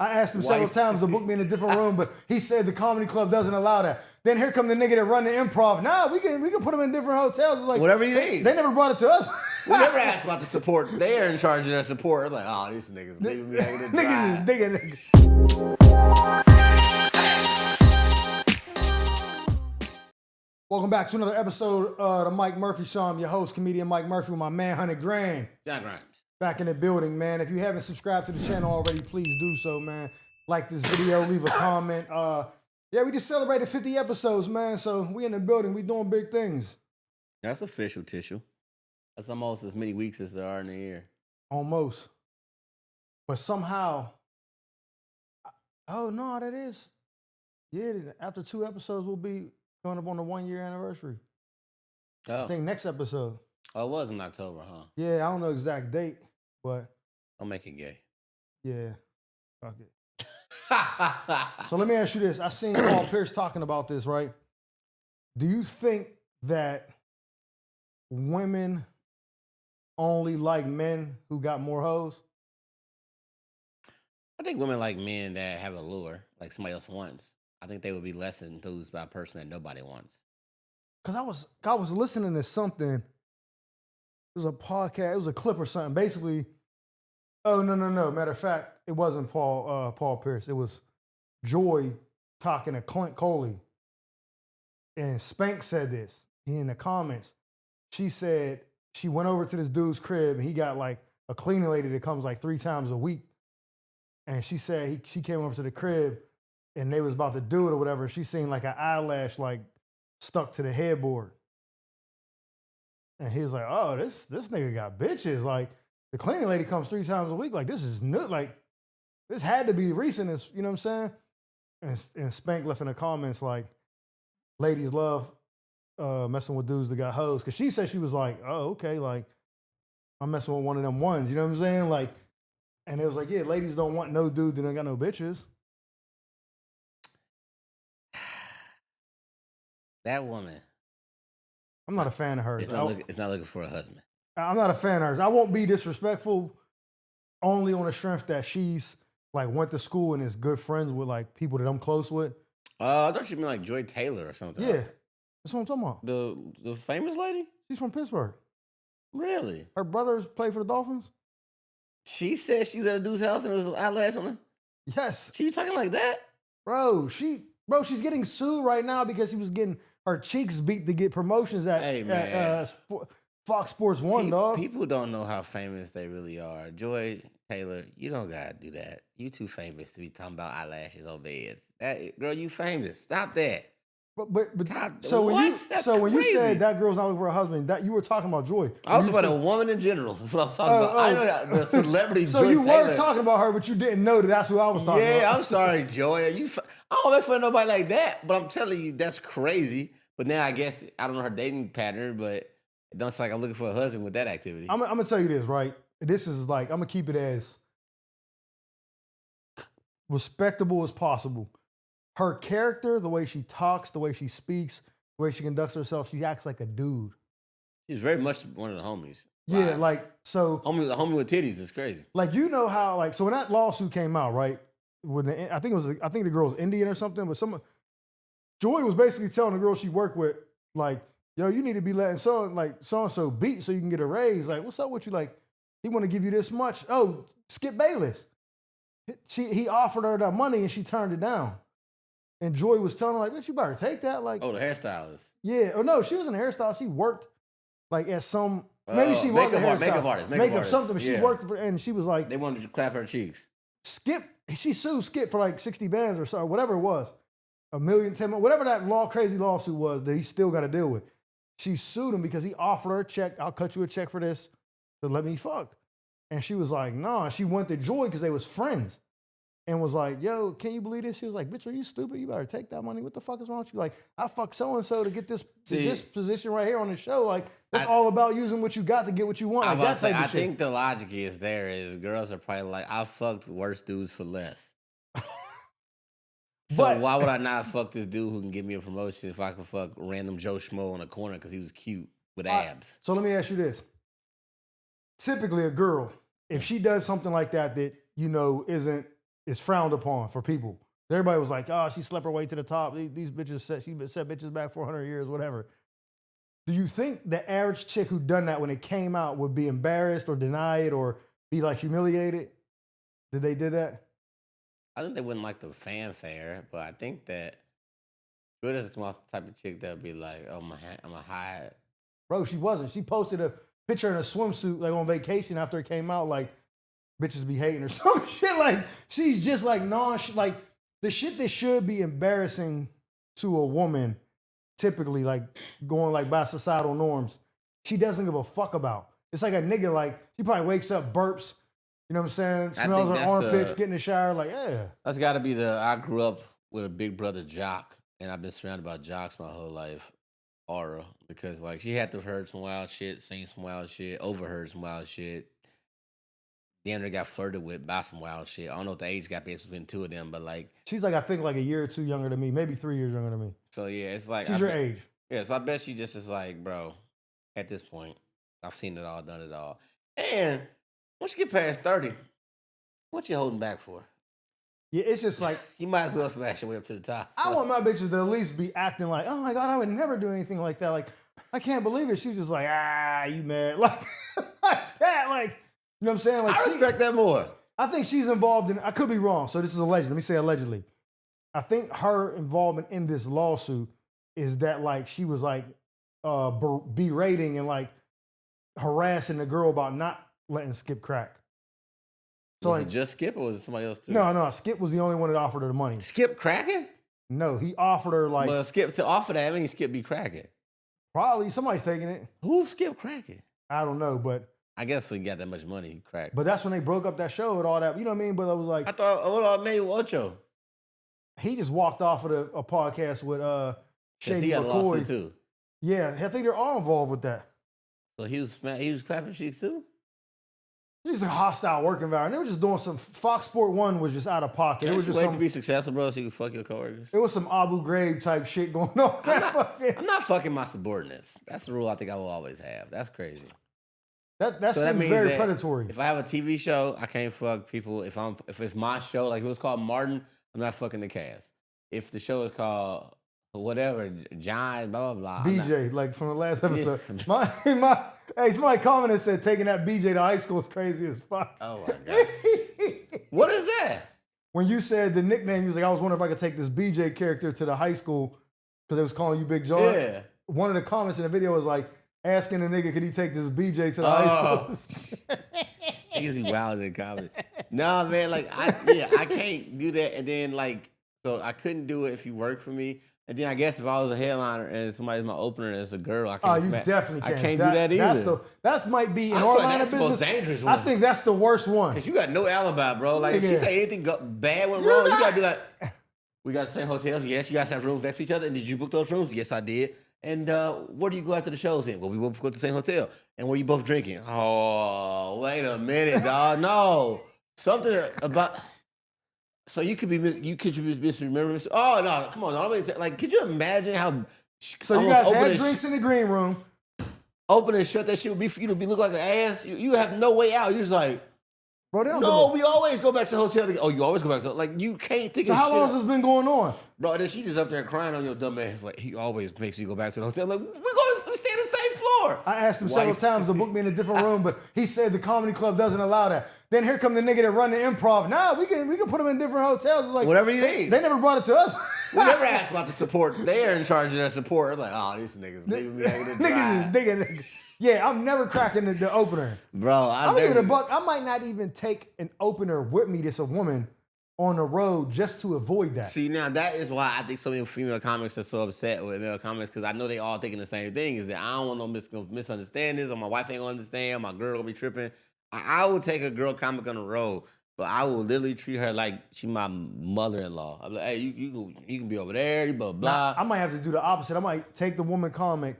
I asked him several times to book me in a different room, but he said the comedy club doesn't allow that. Then here come the nigga that run the improv. Nah, we can put him in different hotels. It's like whatever you need. They never brought it to us. We never asked about the support. They're in charge of their support. I'm like, oh, these niggas leaving me hanging in the Niggas just digging. Welcome back to another episode of the Mike Murphy Show. I'm your host, comedian Mike Murphy, with my man, 100 Grand. John Grimes. Back in the building, man. If you haven't subscribed to the channel already, please do so, man. Like this video, leave a comment. Yeah, we just celebrated 50 episodes, man. So we in the building, we doing big things. That's official tissue. That's almost as many weeks as there are in the year. Almost. But somehow, oh no, that is. Yeah, after 2 episodes, we'll be going up on the 1-year anniversary. Oh. I think next episode. Oh, it was in October, huh? Yeah, I don't know exact date, but. Don't make it gay. Yeah, fuck it. So let me ask you this. I seen Paul Pierce talking about this, right? Do you think that women only like men who got more hoes? I think women like men that have a lure, like somebody else wants. I think they would be less enthused by a person that nobody wants. Because I was listening to something. It was a podcast. It was a clip or something. Basically, oh, no. Matter of fact, it wasn't Paul Pierce. It was Joy talking to Clint Coley. And Spank said this in the comments. She said she went over to this dude's crib and he got like a cleaning lady that comes like 3 times a week. And she said she came over to the crib and they was about to do it or whatever. She seen like an eyelash like stuck to the headboard. And he was like, oh, this nigga got bitches. Like, the cleaning lady comes 3 times a week. Like, this is new. Like, this had to be recent. You know what I'm saying? And Spank left in the comments like, ladies love messing with dudes that got hoes. Because she said she was like, oh, okay, like, I'm messing with one of them ones. You know what I'm saying? Like, and it was like, yeah, ladies don't want no dude that ain't got no bitches. That woman. I'm not a fan of hers. It's not looking for a husband. I'm not a fan of hers. I won't be disrespectful only on the strength that she's like went to school and is good friends with like people that I'm close with. I thought you meant like Joy Taylor or something. Yeah, that's what I'm talking about. The famous lady? She's from Pittsburgh. Really? Her brothers play for the Dolphins? She said she was at a dude's house and there was an eyelash on her? Yes. She was talking like that? Bro, she's getting sued right now because she was getting her cheeks beat to get promotions at Fox Sports 1, dog. People don't know how famous they really are. Joy Taylor, you don't gotta do that. You too famous to be talking about eyelashes on beds. Girl, you famous. Stop that. But so when you said that girl's not looking for a husband, that you were talking about Joy. I was talking about a woman in general. That's what I'm talking about. I know the celebrity. So Joy you Taylor. were talking about her, but you didn't know that's who I was talking about. Yeah, I'm sorry, Joy. I don't make fun of nobody like that, but I'm telling you, that's crazy. But now I guess I don't know her dating pattern, but it don't sound like I'm looking for a husband with that activity. I'm gonna tell you this, right? This is like I'm gonna keep it as respectable as possible. Her character, the way she talks, the way she speaks, the way she conducts herself, she acts like a dude. She's very much one of the homies. Yeah, Vibes. like so. Homie with titties is crazy. Like you know how like so when that lawsuit came out, right? I think the girl was Indian or something, but Joy was basically telling the girl she worked with, like, yo, you need to be letting so and so beat so you can get a raise. Like, what's up with you? Like, he want to give you this much. Oh, skip Bayless. He offered her that money and she turned it down. And Joy was telling her, like, bitch, you better take that. Like, oh, the hairstylist. Yeah. Oh, no, she wasn't a hairstylist. She worked, like, at some, maybe she was a hairstylist. Makeup artist. Makeup something, but she worked for, and she was like. They wanted to clap her cheeks. She sued Skip for like 60 bands or so, whatever it was. $1 million, $10 million, whatever that crazy lawsuit was that he still got to deal with. She sued him because he offered her a check. I'll cut you a check for this to let me fuck. And she was like, nah. She went to Joy because they was friends. And was like, yo, can you believe this? She was like, bitch, are you stupid? You better take that money. What the fuck is wrong with you? Like, I fucked so-and-so to get this position right here on the show. Like, it's all about using what you got to get what you want. Like, that type of shit. I think the logic is girls are probably like, I fucked worse dudes for less. So why would I not fuck this dude who can give me a promotion if I could fuck random Joe Schmo on a corner because he was cute with abs? So let me ask you this. Typically a girl, if she does something like that you know isn't is frowned upon for people. Everybody was like, oh, she slept her way to the top. These bitches set bitches back for 100 years, whatever. Do you think the average chick who done that when it came out would be embarrassed or deny it or be like humiliated? Did they do that? I think they wouldn't like the fanfare, but I think that Drew doesn't come off the type of chick that'll be like, oh, I'm a high. Bro, she wasn't. She posted a picture in a swimsuit like on vacation after it came out, like bitches be hating or some shit. Like she's just like like the shit that should be embarrassing to a woman, typically like going like by societal norms, she doesn't give a fuck about. It's like a nigga, like she probably wakes up, burps, you know what I'm saying? Smells her armpits, get in the shower, like, yeah. That's got to be I grew up with a big brother jock, and I've been surrounded by jocks my whole life, aura, because like she had to have heard some wild shit, seen some wild shit, overheard some wild shit. Damn, they got flirted with by some wild shit. I don't know what the age gap is between two of them, but like she's like I think like a year or two younger than me, maybe 3 years younger than me. So yeah, it's like she's your age. Yeah, so I bet she just is like, bro, at this point, I've seen it all, done it all. And once you get past 30, what you holding back for? Yeah, it's just like you might as well smash your way up to the top. I want my bitches to at least be acting like, oh my God, I would never do anything like that. Like, I can't believe it. She was just like, you mad? Like, like that, like. You know what I'm saying? Like I respect that more. I think she's involved in, I could be wrong, so this is alleged. Let me say allegedly. I think her involvement in this lawsuit is that like she was like berating and like harassing the girl about not letting Skip crack. So was it just Skip or was it somebody else too? No, Skip was the only one that offered her the money. Skip cracking? No, he offered her like. Well, Skip to offer that, I mean Skip be cracking. Probably somebody's taking it. Who's Skip cracking? I don't know, but. I guess when he got that much money, he cracked. But that's when they broke up that show and all that. You know what I mean? But I was like, I thought maybe Ocho. He just walked off of a podcast with Shady he got McCoy too. Yeah, I think they're all involved with that. So he was clapping cheeks too. Just a hostile work environment. They were just doing some. Fox Sport 1 was just out of pocket. It was just wait to be successful, bro, so you can fuck your coworkers. It was some Abu Ghraib type shit going on. I'm not fucking my subordinates. That's the rule I think I will always have. That's crazy. That seems very predatory. If I have a TV show, I can't fuck people. If it's my show, like if it was called Martin, I'm not fucking the cast. If the show is called whatever, John, blah blah blah. BJ, like from the last episode. Hey, somebody commented and said taking that BJ to high school is crazy as fuck. Oh my God. What is that? When you said the nickname, you was like, I was wondering if I could take this BJ character to the high school because they was calling you Big John. Yeah. One of the comments in the video was like, asking the nigga, could he take this BJ to the high school? Niggas be wild in comedy. Nah, man, like, I can't do that. And then, like, so I couldn't do it if you work for me. And then I guess if I was a headliner and somebody's my opener and it's a girl, I can't. You definitely can't. I can't do that either. That might be in our line of business. That's the most dangerous one. I think that's the worst one. Because you got no alibi, bro. Like, if she say anything bad went wrong, you gotta be like, we got the same hotels. Yes, you guys have rooms next to each other. And did you book those rooms? Yes, I did. And where do you go after the shows in? Well, we both go to the same hotel. And where you both drinking? Oh, wait a minute, dog. No. Something about... So you could be misremembering. Oh, no, come on. Like, could you imagine how... So you guys had drinks in the green room. Open and shut that shit would be for you to look like an ass. You have no way out. You're just like... Bro, they don't no, we always go back to the hotel. Oh, you always go back to like you can't think of shit. So how long has this been going on? Bro, then she just up there crying on your dumb ass. Like, he always makes you go back to the hotel. Like, we stay on the same floor. I asked him several times to book me in a different room, but he said the comedy club doesn't allow that. Then here come the nigga that run the improv. Nah, we can put him in different hotels. It's like whatever you need. They never brought it to us. We never asked about the support. They're in charge of their support. I'm like, oh, these niggas leaving me hanging. Niggas just digging. Yeah, I'm never cracking the opener. Bro, I'm even a buck. I might not even take an opener with me that's a woman on the road just to avoid that. See, now that is why I think so many female comics are so upset with male comics because I know they all thinking the same thing is that I don't want no misunderstandings or my wife ain't gonna understand, my girl gonna be tripping. I will take a girl comic on the road, but I will literally treat her like she my mother-in-law. I'm like, hey, you can be over there, you blah, blah. Now, I might have to do the opposite. I might take the woman comic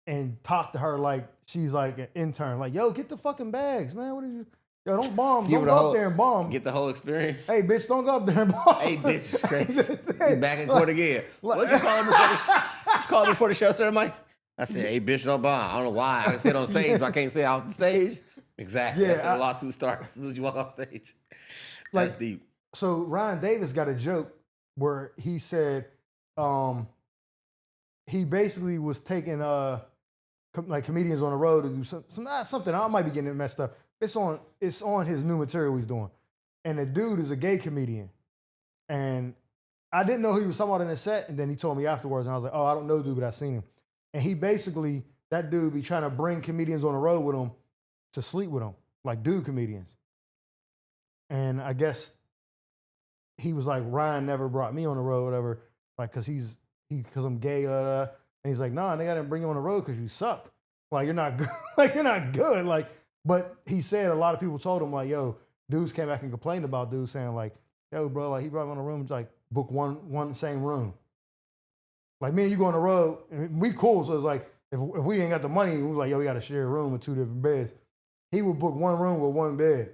and talk to her like she's like an intern. Like, yo, get the fucking bags, man. What did you... Yo, don't bomb. Don't go up there and bomb. Get the whole experience. Hey, bitch, don't go up there and bomb. Hey, bitch, it's crazy. You're back in court again. What'd you call him before the show started, Mike? I said, hey, bitch, don't bomb. I don't know why. I can say it on stage, but I can't say it off the stage. Exactly. Yeah, that's when the lawsuit starts as soon as you walk off stage. That's deep. So Ryan Davis got a joke where he said he basically was taking like comedians on the road to do something. I might be getting it messed up. It's on his new material he's doing. And the dude is a gay comedian. And I didn't know who he was talking about in the set, and then he told me afterwards, and I was like, oh, I don't know dude, but I've seen him. And he basically, that dude be trying to bring comedians on the road with him to sleep with him, like dude comedians. And I guess he was like, Ryan never brought me on the road, whatever, like, cause I'm gay, and he's like, nah, they didn't bring you on the road because you suck. Like, you're not good. Like, you're not good. Like, but he said a lot of people told him, like, yo, dudes came back and complained about dudes saying, like, yo, bro, like, he brought me on the room, like, book one same room. Like, me and you go on the road, and we cool, so it's like, if we ain't got the money, we like, yo, we got to share a room with 2 different beds. He would book one room with 1 bed.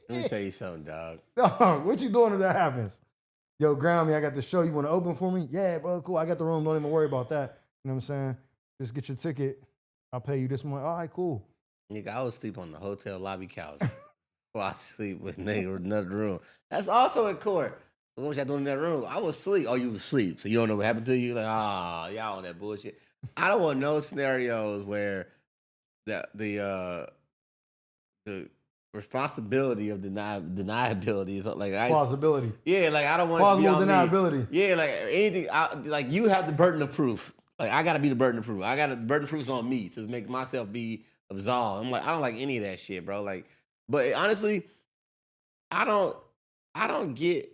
Let me tell you something, dog. What you doing if that happens? Yo, ground me, I got the show. You want to open for me? Yeah, bro, cool. I got the room. Don't even worry about that. You know what I'm saying? Just get your ticket. I'll pay you this month. All right, cool. Nigga, I would sleep on the hotel lobby couch while I sleep with nigga in another room. That's also in court. So what was y'all doing in that room? I was asleep. Oh, you was asleep. So you don't know what happened to you? Like, y'all on that bullshit. I don't want no scenarios where the responsibility of deniability is like plausibility. Yeah, like I don't want plausible it to be on deniability. Me. Yeah, like anything. Like you have the burden of proof. Like I got to be the burden of proof. The burden of proof is on me to make myself be absolved. I'm like, I don't like any of that shit, bro. Like, but honestly, I don't get.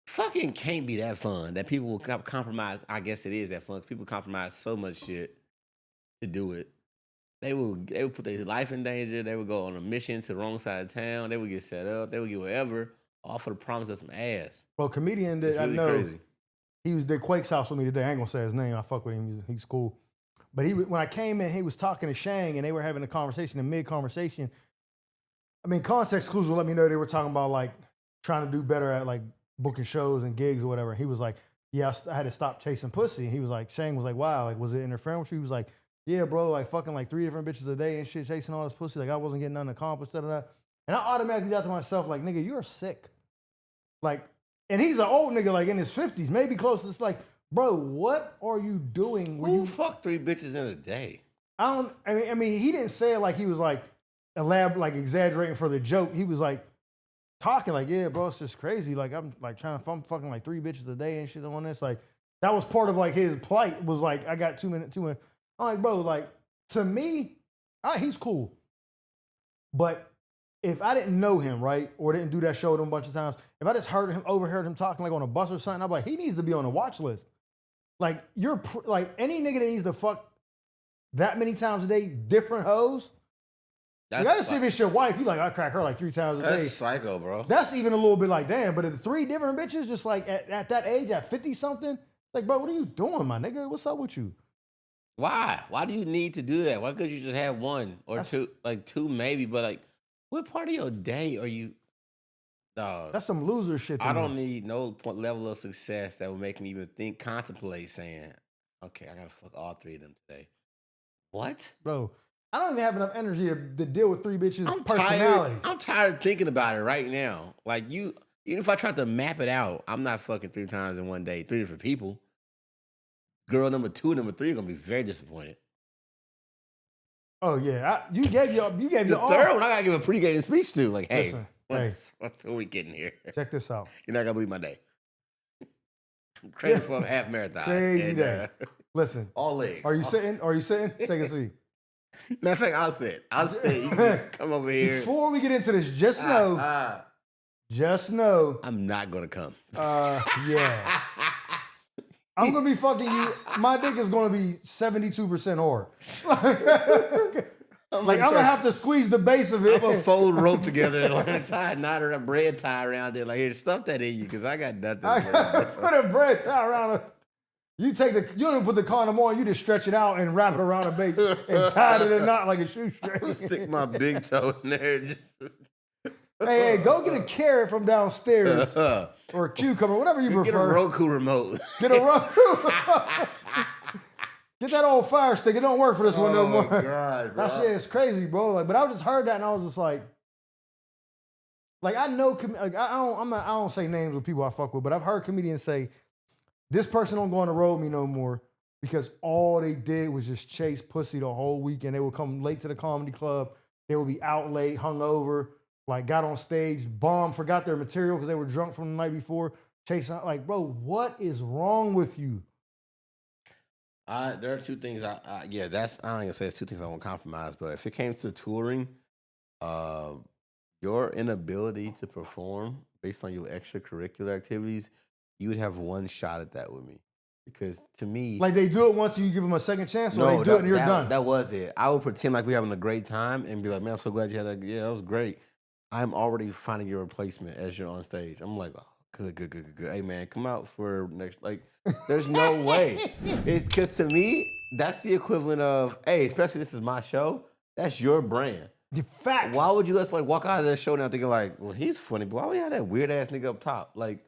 Fucking can't be that fun that people will compromise. I guess it is that fun. People compromise so much shit to do it. They would put their life in danger. They would go on a mission to the wrong side of town. They would get set up. They would get whatever, all for the promise of some ass. Bro, comedian that really I know, crazy. He was did Quake's house with me today. I ain't gonna say his name. I fuck with him. He's cool. But when I came in, he was talking to Shang, and they were having a conversation. In mid-conversation, I mean, context clues will let me know they were talking about like trying to do better at like booking shows and gigs or whatever. He was like, yeah, I had to stop chasing pussy. And he was like, Shang was like, wow, like, was it interfering with you? He was like, yeah, bro, like fucking like 3 different bitches a day and shit, chasing all this pussy. Like I wasn't getting nothing accomplished, da da da. And I automatically thought to myself, like, nigga, you're sick. Like, and he's an old nigga, like in his 50s, maybe close to this. Like, bro, what are you doing? Who fuck 3 bitches in a day? I mean, he didn't say it like he was like exaggerating for the joke. He was like, talking like, yeah, bro, it's just crazy. Like, I'm fucking like 3 bitches a day and shit on this. Like, that was part of like his plight was like, I got 2 minutes. I'm like, bro, like, to me, he's cool. But if I didn't know him, right, or didn't do that show with him a bunch of times, if I just overheard him talking like on a bus or something, I'm like, he needs to be on the watch list. Like, like any nigga that needs to fuck that many times a day, different hoes. You gotta see if it's your wife. You like, I crack her like 3 times a day. That's psycho, bro. That's even a little bit like, damn. But if 3 different bitches, just like at that age, at 50 something, like, bro, what are you doing, my nigga? What's up with you? Why? Why do you need to do that? Why couldn't you just have 1 or 2, like 2 maybe? But like, what part of your day are you? Dog, that's some loser shit. I don't need no level of success that would make me even contemplate saying, okay, I gotta fuck all 3 of them today. What, bro? I don't even have enough energy to deal with 3 bitches' personalities. I'm tired of thinking about it right now. Like even if I tried to map it out, I'm not fucking 3 times in one day, 3 different people. Girl number 2 and number 3 are gonna be very disappointed. Oh yeah, you gave your the all. Third one I gotta give a pregame speech to. Like, hey, listen, what's we getting here? Check this out. You're not gonna believe my day. I'm training for a half marathon. Crazy day. Listen, all legs. Are you sitting? Take a seat. Matter of fact, I'll sit. You can come over here. Before we get into this, just know, I'm not gonna come. Yeah. I'm gonna be fucking you. My dick is gonna be 72% or. I'm gonna have to squeeze the base of it. I'm gonna fold rope together and knot a bread tie around it. Like, here, stuff that in you, because I got nothing. Put a bread tie around it. You don't even put the condom on, you just stretch it out and wrap it around the base and tie it in a knot like a shoestring. Stick my big toe in there. Hey, go get a carrot from downstairs or a cucumber, whatever you prefer. Get a Roku remote. Get a Roku. Get that old Fire Stick. It don't work for this one no more. Oh, God, bro. That shit is crazy, bro. Like, but I just heard that and I was just like, Like I know, like I don't say names with people I fuck with, but I've heard comedians say, "This person don't go on the road with me no more because all they did was just chase pussy the whole weekend. They would come late to the comedy club. They would be out late, hungover, like got on stage, bombed, forgot their material because they were drunk from the night before, chasing. Like, bro, what is wrong with you?" There are two things. I don't gonna say it's two things I won't compromise, but if it came to touring, your inability to perform based on your extracurricular activities, you would have one shot at that with me. Because to me, like they do it once and you give them a second chance, or they do it and you're done. That was it. I would pretend like we're having a great time and be like, man, I'm so glad you had that. Yeah, that was great. I'm already finding your replacement as you're on stage. I'm like, oh, good. Hey, man, come out for next. Like, there's no way. It's because to me, that's the equivalent of, hey, especially this is my show. That's your brand. The facts. Why would you let's like walk out of that show now thinking like, well, he's funny, but why would you have that weird ass nigga up top? Like,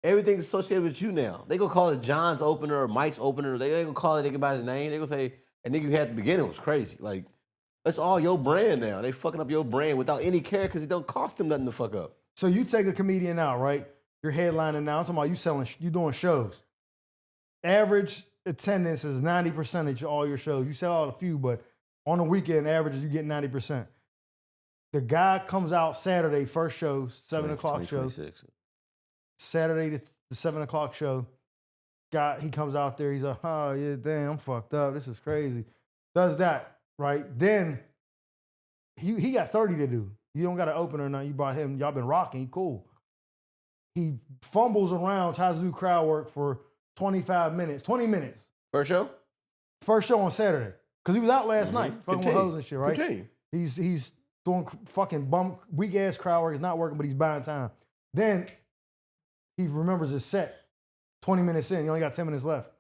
everything's associated with you now. They gonna call it John's opener or Mike's opener. They gonna call it nigga by his name. They gonna say, a nigga you had at the beginning was crazy. Like, it's all your brand now. They fucking up your brand without any care because it don't cost them nothing to fuck up. So you take a comedian out, right? You're headlining now. I'm talking about you doing shows. Average attendance is 90% of all your shows. You sell out a few, but on the weekend, averages you get 90%. The guy comes out Saturday, first show, 7 o'clock show. Saturday, the 7 o'clock show. He comes out there, he's like, oh, yeah, damn, I'm fucked up. This is crazy. Does that, right? Then he got 30 to do. You don't got an opener or nothing. You brought him. Y'all been rocking. He cool. He fumbles around, tries to do crowd work for 25 minutes, 20 minutes. First show? First show on Saturday. Because he was out last night, fucking with hoes and shit, right? Continue. He's doing fucking weak-ass crowd work. It's not working, but he's buying time. Then he remembers his set. 20 minutes in, he only got 10 minutes left.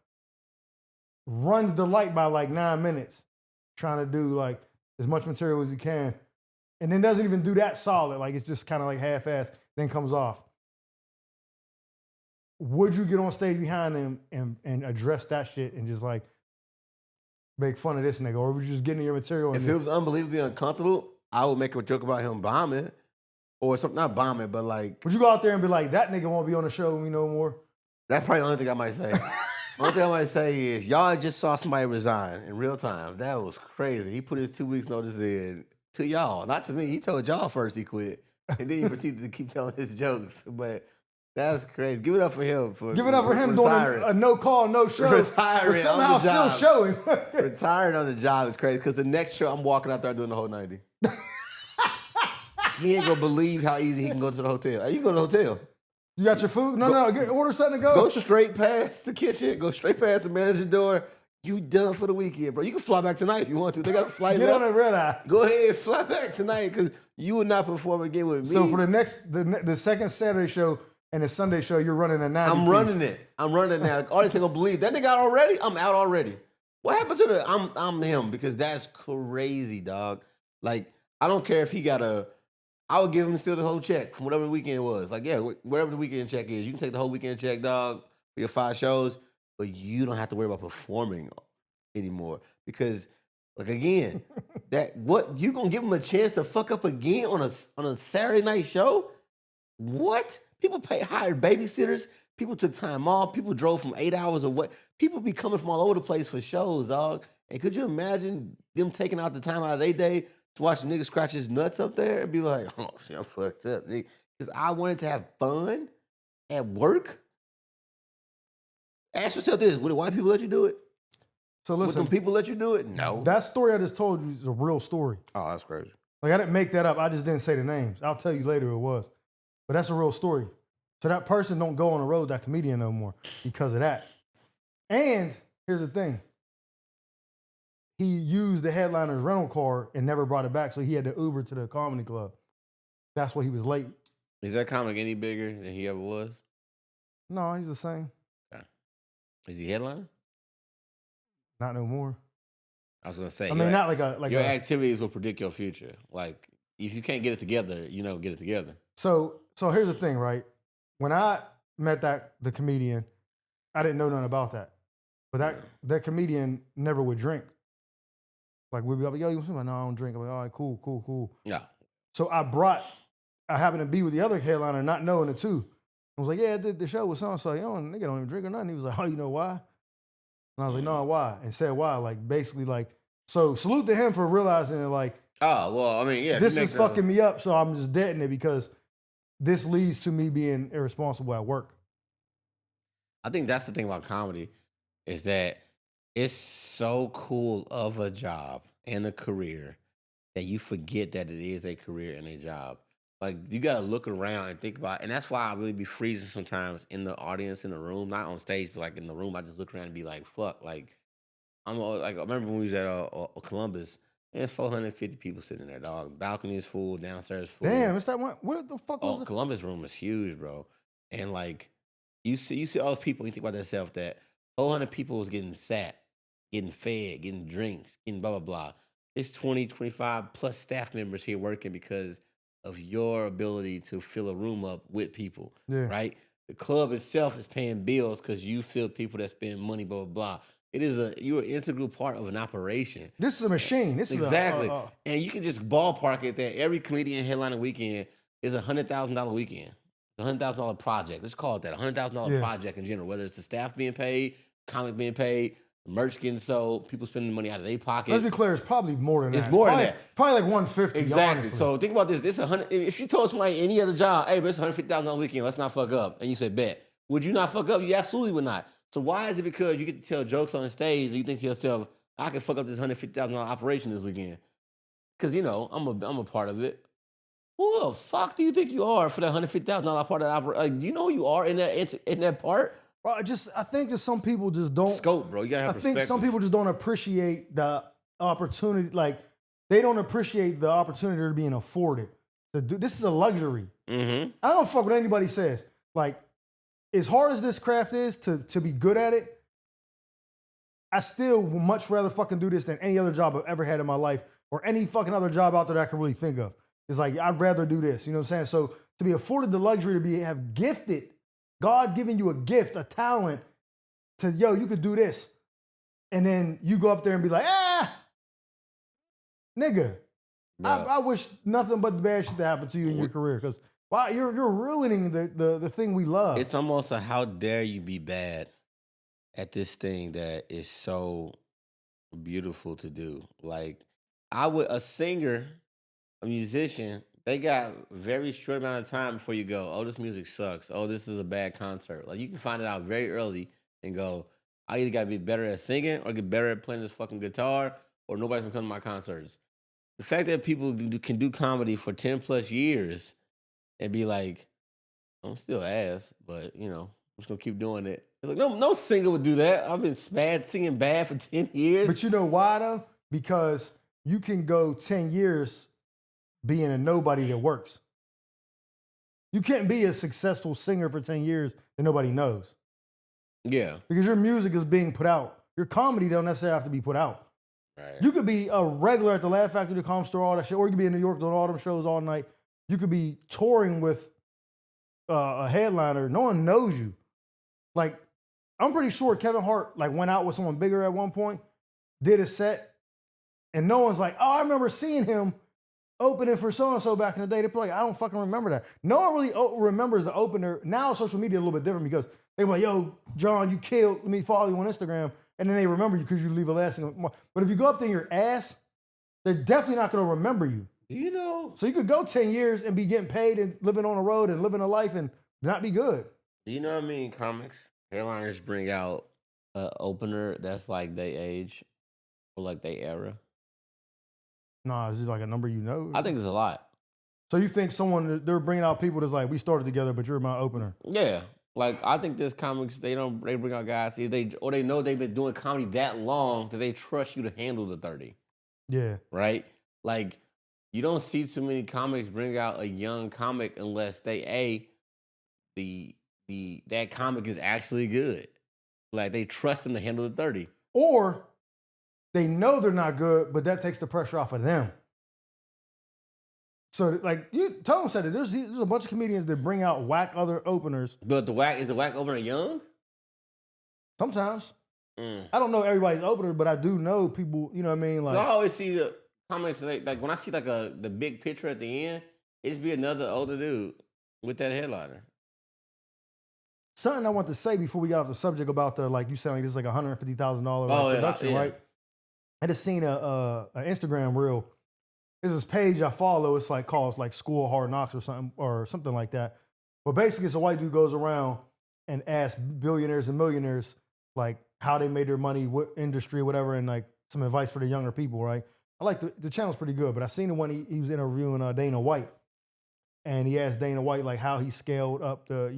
Runs the light by like 9 minutes, trying to do like as much material as he can. And then doesn't even do that solid. Like it's just kind of like half-assed, then comes off. Would you get on stage behind him and address that shit and just like make fun of this nigga? Or would you just get in your material? If it was unbelievably uncomfortable, I would make a joke about him bombing. Or something, not bombing, but like... Would you go out there and be like, that nigga won't be on the show with me no more? That's probably the only thing I might say. The only thing I might say is, y'all just saw somebody resign in real time. That was crazy. He put his 2 weeks notice in to y'all, not to me. He told y'all first he quit. And then he proceeded to keep telling his jokes. But that's crazy. Give it up for him. Give it up for him doing a no call, no show. Retiring but somehow on the job. still showing. Retiring on the job is crazy because the next show I'm walking out there doing the whole 90. He ain't gonna believe how easy he can go to the hotel. Hey, you go to the hotel. You got your food? No, order something to go. Go straight past the kitchen. Go straight past the manager's door. You done for the weekend, bro. You can fly back tonight if you want to. They got a flight Get left. on a red eye. Go ahead, fly back tonight because you will not perform again with me. So for the second Saturday show and the Sunday show, you're running a 90 I'm running it. I'm running it now. Audience ain't gonna believe that nigga out already. I'm out already. What happened to I'm him because that's crazy, dog. Like I don't care if he got I would give him still the whole check from whatever the weekend was. Like, yeah, whatever the weekend check is, you can take the whole weekend check, dog, for your 5 shows, but you don't have to worry about performing anymore. Because, like, again, you gonna give him a chance to fuck up again on a Saturday night show? What? People hired babysitters. People took time off. People drove from 8 hours away. People be coming from all over the place for shows, dog. And could you imagine them taking out the time out of their day to watch a nigga scratch his nuts up there and be like, oh, shit, I'm fucked up, nigga. Because I wanted to have fun at work. Ask yourself this, would the white people let you do it? So listen. Would them people let you do it? No. That story I just told you is a real story. Oh, that's crazy. Like, I didn't make that up. I just didn't say the names. I'll tell you later it was. But that's a real story. So that person don't go on the road, that comedian no more, because of that. And here's the thing. He used the headliner's rental car and never brought it back, so he had to Uber to the comedy club. That's why he was late. Is that comic any bigger than he ever was? No, he's the same. Okay. Is he headliner? Not no more. I was gonna say. I mean, not like your activities will predict your future. Like, if you can't get it together, you never get it together. So here's the thing, right? When I met the comedian, I didn't know nothing about that. But that comedian never would drink. Like, we'd be like, yo, you want something? No, I don't drink. I'm like, all right, cool. Yeah. So I brought I happened to be with the other headliner, not knowing it too. I was like, yeah, I did the show with so-and-so. Yo, nigga don't even drink or nothing. He was like, oh, you know why? And I was like, no, why? And said why? Like, basically, like, so salute to him for realizing that, like, oh, well, I mean, yeah. This is fucking me up, so I'm just deading it because this leads to me being irresponsible at work. I think that's the thing about comedy is that it's so cool of a job and a career that you forget that it is a career and a job. Like, you got to look around and think about it. And that's why I really be freezing sometimes in the audience, in the room, not on stage, but like in the room. I just look around and be like, fuck. Like, I remember when we was at Columbus, and there's 450 people sitting there, dog. Balcony is full, downstairs full. Damn, it's that one. What the fuck was it? Columbus room is huge, bro. And like, you see all those people, and you think about yourself that 400 people was getting sat, getting fed, getting drinks, getting blah, blah, blah. It's 20, 25 plus staff members here working because of your ability to fill a room up with people, right? The club itself is paying bills because you fill people that spend money, blah, blah, blah. You're an integral part of an operation. This is a machine. This exactly. is and you can just ballpark it that every comedian headlining weekend is $100,000 weekend. $100,000 project. Let's call it that. $100,000 project in general, whether it's the staff being paid, comic being paid, merch getting sold, people spending money out of their pocket. Let's be clear, it's probably more than that. It's more than that. Probably like 150. Exactly. Honestly. So think about this. This 100. If you told somebody any other job, hey, but it's $150,000 weekend, let's not fuck up, and you said bet, would you not fuck up? You absolutely would not. So why is it because you get to tell jokes on the stage and you think to yourself, I can fuck up this $150,000 operation this weekend? Because I'm a part of it. Who the fuck do you think you are for that $150,000 part of the operation? Like, you know who you are in that part? Well, I think that some people just don't scope, bro. You gotta have perspective. I think some people just don't appreciate the opportunity. Like, they don't appreciate the opportunity they're being afforded to do. This is a luxury. Mm-hmm. I don't fuck what anybody says. Like, as hard as this craft is to be good at it, I still would much rather fucking do this than any other job I've ever had in my life or any fucking other job out there that I can really think of. It's like, I'd rather do this. You know what I'm saying? So to be afforded the luxury to have gifted, God giving you a gift, a talent to, you could do this. And then you go up there and be like, nigga, I wish nothing but the bad shit to happen to you in your career. Because wow, you're ruining the thing we love. It's almost a how dare you be bad at this thing that is so beautiful to do. Like, a singer, a musician, they got very short amount of time before you go, oh, this music sucks. Oh, this is a bad concert. Like, you can find it out very early and go, I either got to be better at singing or get better at playing this fucking guitar or nobody's going to come to my concerts. The fact that people can do comedy for 10 plus years and be like, I'm still ass, but, I'm just going to keep doing it. It's like, no singer would do that. I've been singing bad for 10 years. But you know why, though? Because you can go 10 years being a nobody that works. You can't be a successful singer for 10 years that nobody knows. Yeah. Because your music is being put out. Your comedy don't necessarily have to be put out. Right. You could be a regular at the Laugh Factory, the Comedy Store, all that shit, or you could be in New York doing all them shows all night. You could be touring with a headliner. No one knows you. Like, I'm pretty sure Kevin Hart went out with someone bigger at one point, did a set, and no one's like, oh, I remember seeing him opening for so-and-so back in the day. They're like, I don't fucking remember that. No one really remembers the opener. Now social media is a little bit different because they're like, yo, John, you killed. Let me follow you on Instagram. And then they remember you because you leave a lasting mark. But if you go up there in your ass, they're definitely not going to remember you. So you could go 10 years and be getting paid and living on the road and living a life and not be good. You know what I mean? Comics, airliners bring out an opener that's like they age or like they era. Nah, is it like a number you know? I think it's a lot. So you think they're bringing out people that's like, we started together, but you're my opener? Yeah. Like, I think there's comics, they bring out guys, or they know they've been doing comedy that long that they trust you to handle the 30. Yeah. Right? Like, you don't see too many comics bring out a young comic unless that comic is actually good. Like, they trust them to handle the 30. Or they know they're not good, but that takes the pressure off of them. So, like, Tone said it. There's a bunch of comedians that bring out whack other openers. But is the whack opener young? Sometimes. I don't know everybody's opener, but I do know people, you know what I mean? Like, I always see the comments, like when I see the big picture at the end, It just be another older dude with that headliner. Something I want to say before we got off the subject about the, like you said, like this is like $150,000 production, right? I just seen a Instagram reel. There's this page I follow. It's like called like School of Hard Knocks or something like that. But basically, it's a white dude goes around and asks billionaires and millionaires like how they made their money, what industry, whatever, and like some advice for the younger people, right? I like the channel's pretty good, but I seen the one he was interviewing Dana White, and he asked Dana White like how he scaled up the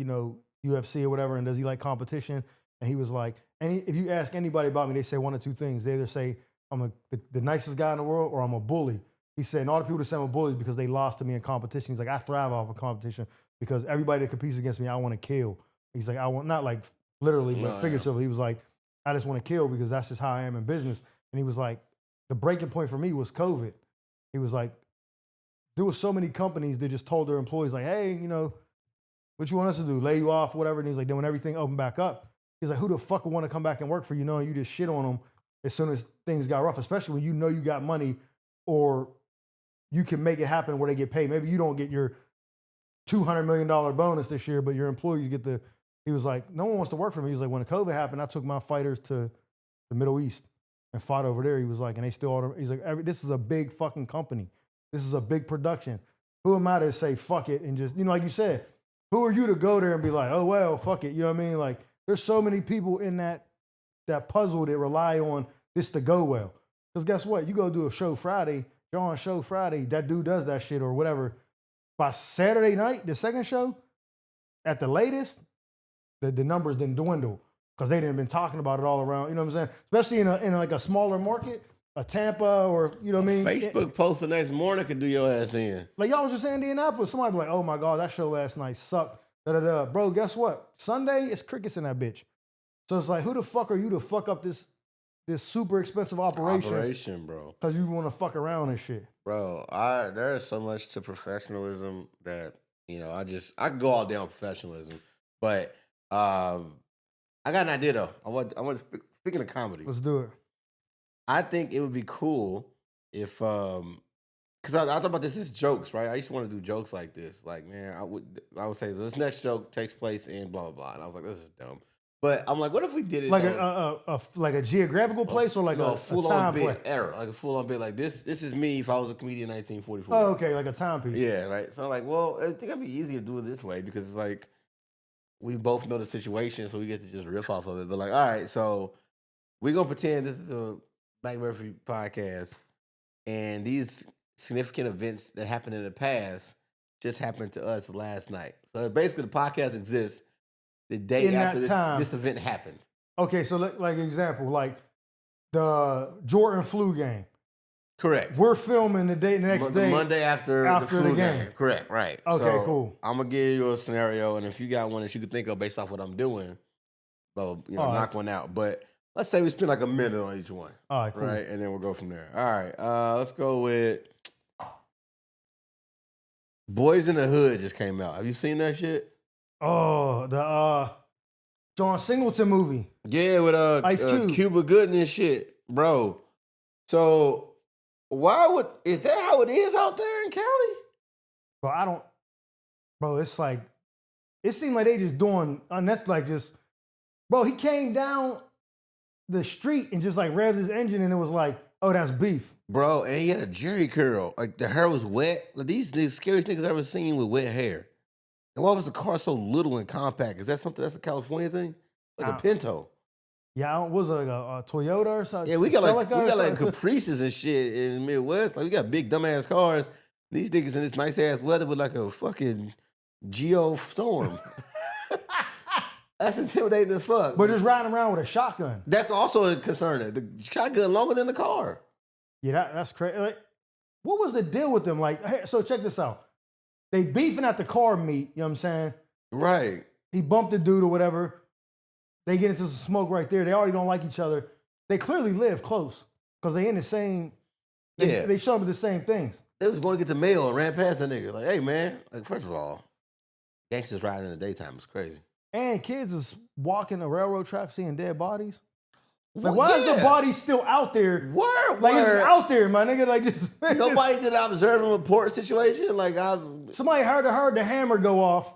UFC or whatever, and does he like competition? And he was like, if you ask anybody about me, they say one or two things. They either say I'm the nicest guy in the world or I'm a bully. He said, and all the people that say I'm a bully is because they lost to me in competition. He's like, I thrive off of competition because everybody that competes against me, I want to kill. He's like, I want, not like literally, but figuratively. He was like, I just want to kill because that's just how I am in business. And he was like, the breaking point for me was COVID. He was like, there were so many companies that just told their employees like, hey, what you want us to do? Lay you off, whatever. And he's like, then when everything opened back up, he's like, who the fuck would want to come back and work for you knowing you just shit on them as soon as things got rough, especially when you know you got money or you can make it happen where they get paid. Maybe you don't get your $200 million bonus this year, but your employees get he was like, no one wants to work for me. He was like, when COVID happened, I took my fighters to the Middle East and fought over there. He was like, and they still, he's like, this is a big fucking company. This is a big production. Who am I to say fuck it and just, like you said, who are you to go there and be like, oh, well, fuck it. You know what I mean? Like, there's so many people in that puzzle that rely on this to go well. Because guess what? You go do a show Friday, you're on a show Friday, that dude does that shit or whatever. By Saturday night, the second show, at the latest, the numbers didn't dwindle because they didn't been talking about it all around. You know what I'm saying? Especially in like a smaller market, a Tampa or, you know what I mean? Facebook post the next morning could do your ass in. Like y'all was just in Indianapolis. Somebody be like, oh my God, that show last night sucked. Da-da-da. Bro, guess what? Sunday, it's crickets in that bitch. So it's like, who the fuck are you to fuck up this super expensive operation, bro? Because you want to fuck around and shit. Bro, there is so much to professionalism that, I can go all day on professionalism. But I got an idea, though. I want speaking of comedy. Let's do it. I think it would be cool if, because I thought about this as jokes, right? I used to want to do jokes like this. Like, man, I would say this next joke takes place in blah, blah, blah. And I was like, this is dumb. But I'm like, what if we did it like a geographical place or like a full-on bit era, like a full-on bit like this. This is me if I was a comedian in 1944. Oh, okay, like a timepiece. Yeah, right. So I'm like, well, I think it'd be easier to do it this way because it's like we both know the situation, so we get to just riff off of it. But like, all right, so we're gonna pretend this is a Black Murphy podcast, and these significant events that happened in the past just happened to us last night. So basically, the podcast exists the day after this event happened. Okay, so like example, like the Jordan flu game. Correct. We're filming the next day. Monday after the flu game. Correct, right. Okay, so cool. I'm going to give you a scenario, and if you got one that you can think of based off what I'm doing, well, knock one out. But let's say we spend like a minute on each one. All right, cool. Right, and then we'll go from there. All right, let's go with Boyz in the Hood just came out. Have you seen that shit? Oh, the John Singleton movie. Yeah, with Ice Cube. Cuba Gooding and shit, bro. So is that how it is out there in Cali? It's like, it seemed like they just doing, and that's like just, bro, he came down the street and just like revved his engine and it was like, oh, that's beef. Bro, and he had a jerry curl. Like the hair was wet. Like these scariest niggas I've ever seen with wet hair. And why was the car so little and compact? Is that something that's a California thing? Like a Pinto. Yeah, was it like a Toyota or something? Yeah, we got like Caprices and shit in the Midwest. Like we got big dumbass cars. These niggas in this nice ass weather with like a fucking Geo Storm. That's intimidating as fuck. But just riding around with a shotgun. That's also concerning. The shotgun longer than the car. Yeah, that's crazy. Like, what was the deal with them? Like, hey, so check this out. They beefing at the car meet, you know what I'm saying? Right. He bumped the dude or whatever. They get into some smoke right there. They already don't like each other. They clearly live close because they in the same, they show up with the same things. They was going to get the mail and ran past that nigga. Like, hey, man. Like, first of all, gangsters riding in the daytime is crazy. And kids is walking the railroad track seeing dead bodies. Like, why is the body still out there? Like, it's just out there, my nigga. Like, just nobody did an observe and report situation. Like, somebody heard the hammer go off,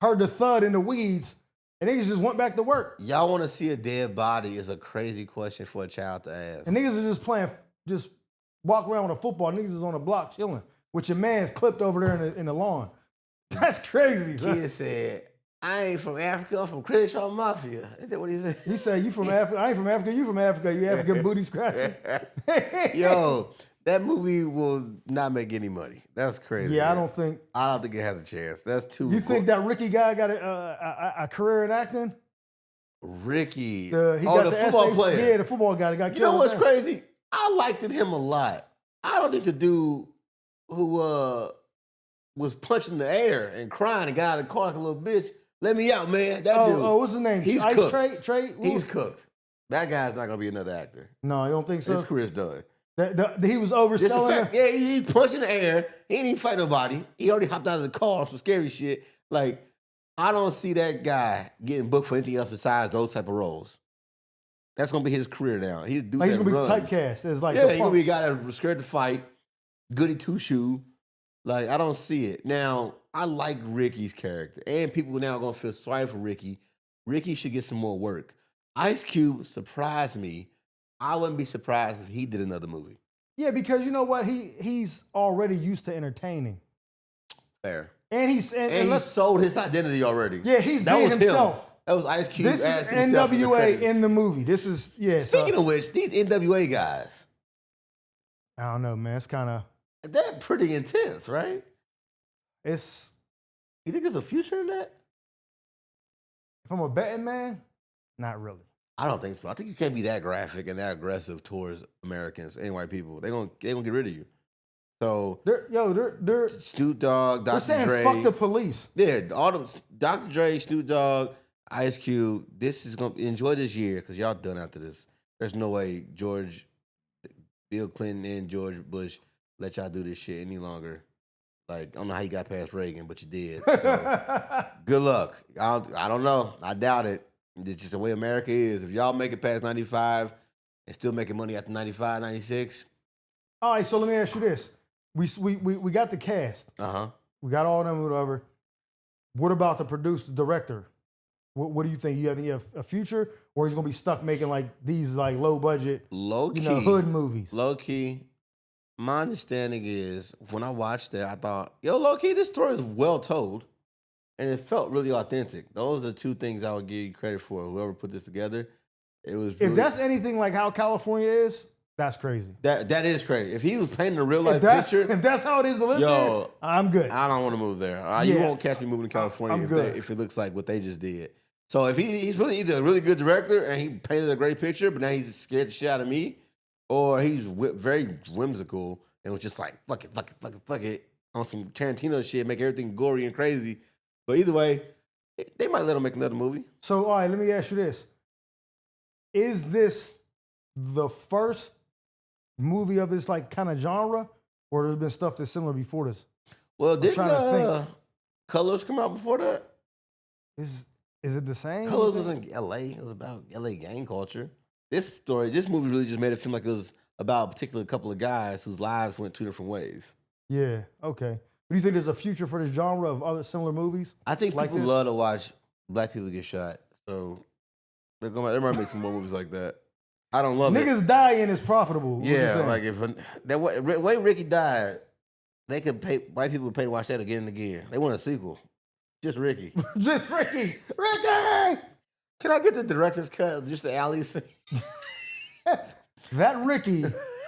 heard the thud in the weeds, and niggas just went back to work. Y'all want to see a dead body is a crazy question for a child to ask. And niggas are just walk around with a football. Niggas is on the block chilling with your man's clipped over there in the lawn. That's crazy, son. Kid said, I ain't from Africa, I'm from Crenshaw Mafia. Is that what he said? He said, you from Africa? I ain't from Africa, you from Africa, you African booty scratching. Yo, that movie will not make any money. That's crazy. Yeah, man. I don't think it has a chance. That's too. You think that Ricky guy got a career in acting? Ricky. The football player. Yeah, the football guy that got killed. You know what's crazy? I liked him a lot. I don't think the dude who was punching the air and crying and got out of the car like a little bitch, let me out, man. That dude. Oh, what's his name? He's Ice cooked. Trey? He's cooked. That guy's not going to be another actor. No, you don't think so? His career's done. He was overselling. Yeah, he's punching the air. He ain't even fight nobody. He already hopped out of the car, some scary shit. Like, I don't see that guy getting booked for anything else besides those type of roles. That's going to be his career now. He's going to be typecast as like he's going to be a guy that's scared to fight, goody two-shoe. Like, I don't see it. Now, I like Ricky's character, and people now are going to feel sorry for Ricky. Ricky should get some more work. Ice Cube surprised me. I wouldn't be surprised if he did another movie. Yeah, because you know what? He's already used to entertaining. Fair. And he sold his identity already. Yeah, he's being himself. Him. That was Ice Cube. This is NWA in the movie. This is, yeah. Speaking of which, these NWA guys. I don't know, man. It's kind of. They're pretty intense, right? You think there's a future in that? If I'm a betting man, not really. I don't think so. I think you can't be that graphic and that aggressive towards Americans and white people. They're gonna get rid of you. So they're Snoop Dogg, Dr. saying Dre. Fuck the police. Yeah, all them Dr. Dre, Snoop Dogg, Ice Cube. This is gonna enjoy this year because y'all done after this. There's no way Bill Clinton and George Bush let y'all do this shit any longer. Like, I don't know how you got past Reagan, but you did. So good luck. I don't know. I doubt it. It's just the way America is. If y'all make it past 95 and still making money after 95, 96. All right, so let me ask you this. We got the cast. Uh-huh. We got all them, whatever. What about the producer, the director? What do you think? You have a future, or he's gonna be stuck making like these like low budget, hood movies? Low key. My understanding is when I watched it, I thought, low key, this story is well told. And it felt really authentic. Those are the two things I would give you credit for. Whoever put this together, it was. If that's anything like how California is, that's crazy. That is crazy. If he was painting a real life picture, if that's how it is to live there, I'm good. I don't want to move there. You won't catch me moving to California if it looks like what they just did. So if he's really either a really good director and he painted a great picture, but now he's scared the shit out of me, or he's very whimsical and was just like fuck it on some Tarantino shit, make everything gory and crazy. But either way, they might let him make another movie. So, all right, let me ask you this. Is this the first movie of this like kind of genre, or there's been stuff that's similar before this? Well, didn't Colors come out before that? Is it the same? Colors was in L.A. It was about L.A. gang culture. This movie really just made it feel like it was about a particular couple of guys whose lives went two different ways. Yeah, okay. Do you think there's a future for this genre of other similar movies? I think people love to watch black people get shot. So they might make some more movies like that. I don't love it. Niggas dying is profitable. Yeah, like if the way Ricky died, they could pay, white people would pay to watch that again and again. They want a sequel. Just Ricky. Just Ricky. Ricky! Can I get the director's cut? Just the alley scene? That Ricky,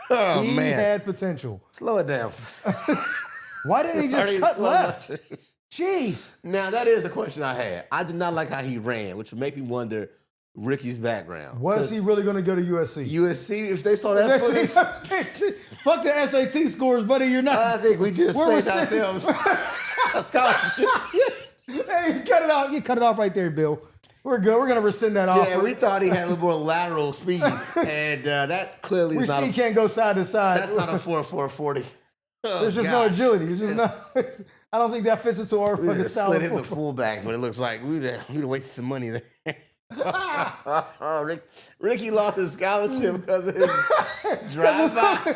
he had potential. Slow it down. Why didn't he just cut left? Jeez. Now, that is the question I had. I did not like how he ran, which would make me wonder Ricky's background. Was he really going to go to USC? USC, if they saw that footage? Fuck the SAT scores, buddy. You're not. I think we just saved ourselves a scholarship. Hey, cut it off. You cut it off right there, Bill. We're good. We're going to rescind that offer. Yeah, we thought he had a little more lateral speed, and that clearly is not. We see he can't go side to side. That's not a 4.40. There's just no agility. There's just no. I don't think that fits into our fucking style. Slid him the fullback, but it looks like we'd have wasted some money there. Ricky lost his scholarship because of his drive-by.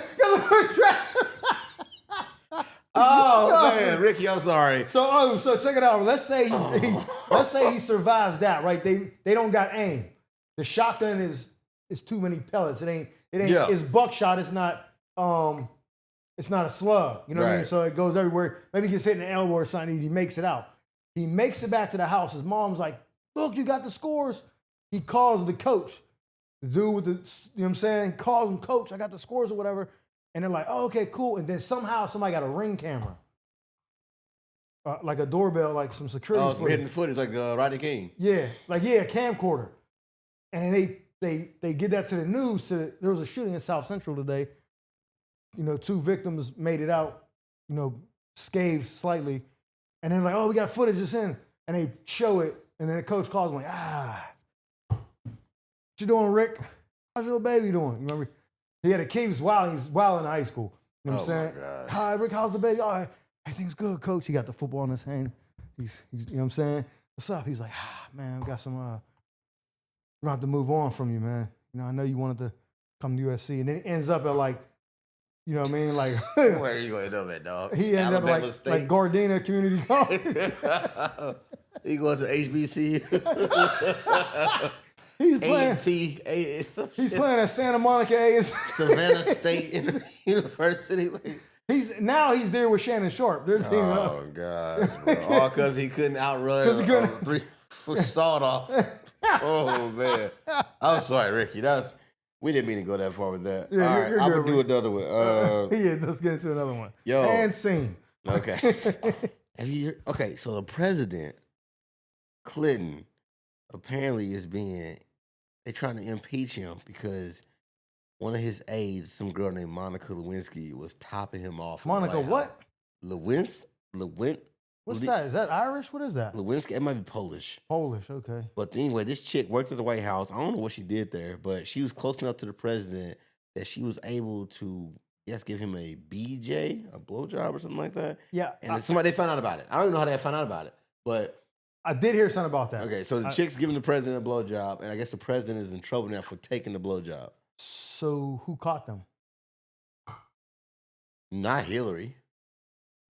Oh man, Ricky, I'm sorry. So check it out. Let's say he survives that, right? They don't got aim. The shotgun is too many pellets. It ain't. Yeah. It's buckshot. It's not a slug. You know what I mean? So it goes everywhere. Maybe he gets hit in the elbow or something. He makes it out. He makes it back to the house. His mom's like, "Look, you got the scores." He calls the coach, the dude with the, you know what I'm saying? Calls him, "Coach, I got the scores," or whatever. And they're like, "Oh, okay, cool." And then somehow somebody got a Ring camera, like a doorbell, like some security footage. Hitting the footage like Rodney King. Yeah, a camcorder. And then they get that to the news. There was a shooting in South Central today. 2 victims made it out, scathed slightly. And then like, "Oh, we got footage it's in." And they show it. And then the coach calls him like, "What you doing, Rick? How's your little baby doing?" You remember? He had a kid. He's wild in high school. You know what I'm saying? "Hi, Rick, how's the baby?" "Oh, everything's good, coach." He got the football in his hand. He's you know what I'm saying? "What's up?" He's like, "Man, we got some, we're gonna have to move on from you, man. I know you wanted to come to USC." And then it ends up at like, you know what I mean? Like, where are you going to end up at, dog? He ended up like Gardena Community College. He going to HBC. He's playing at Santa Monica Savannah State University. He's there with Shannon Sharp. Oh God! All because he couldn't outrun a 3-foot sawed off. Oh man! I'm sorry, Ricky. We didn't mean to go that far with that. Yeah, all right, I'm gonna do another one. Let's get into another one. Yo, and scene. Okay. Okay, so the president, Clinton, apparently they're trying to impeach him because one of his aides, some girl named Monica Lewinsky, was topping him off. Monica what? What's that? Is that Irish? What is that? Lewinsky. It might be Polish. Polish, okay. But anyway, this chick worked at the White House. I don't know what she did there, but she was close enough to the president that she was able to, give him a BJ, a blowjob or something like that. Yeah. And they found out about it. I don't even know how they found out about it, but I did hear something about that. Okay, so the chick's giving the president a blowjob, and I guess the president is in trouble now for taking the blowjob. So who caught them? Not Hillary.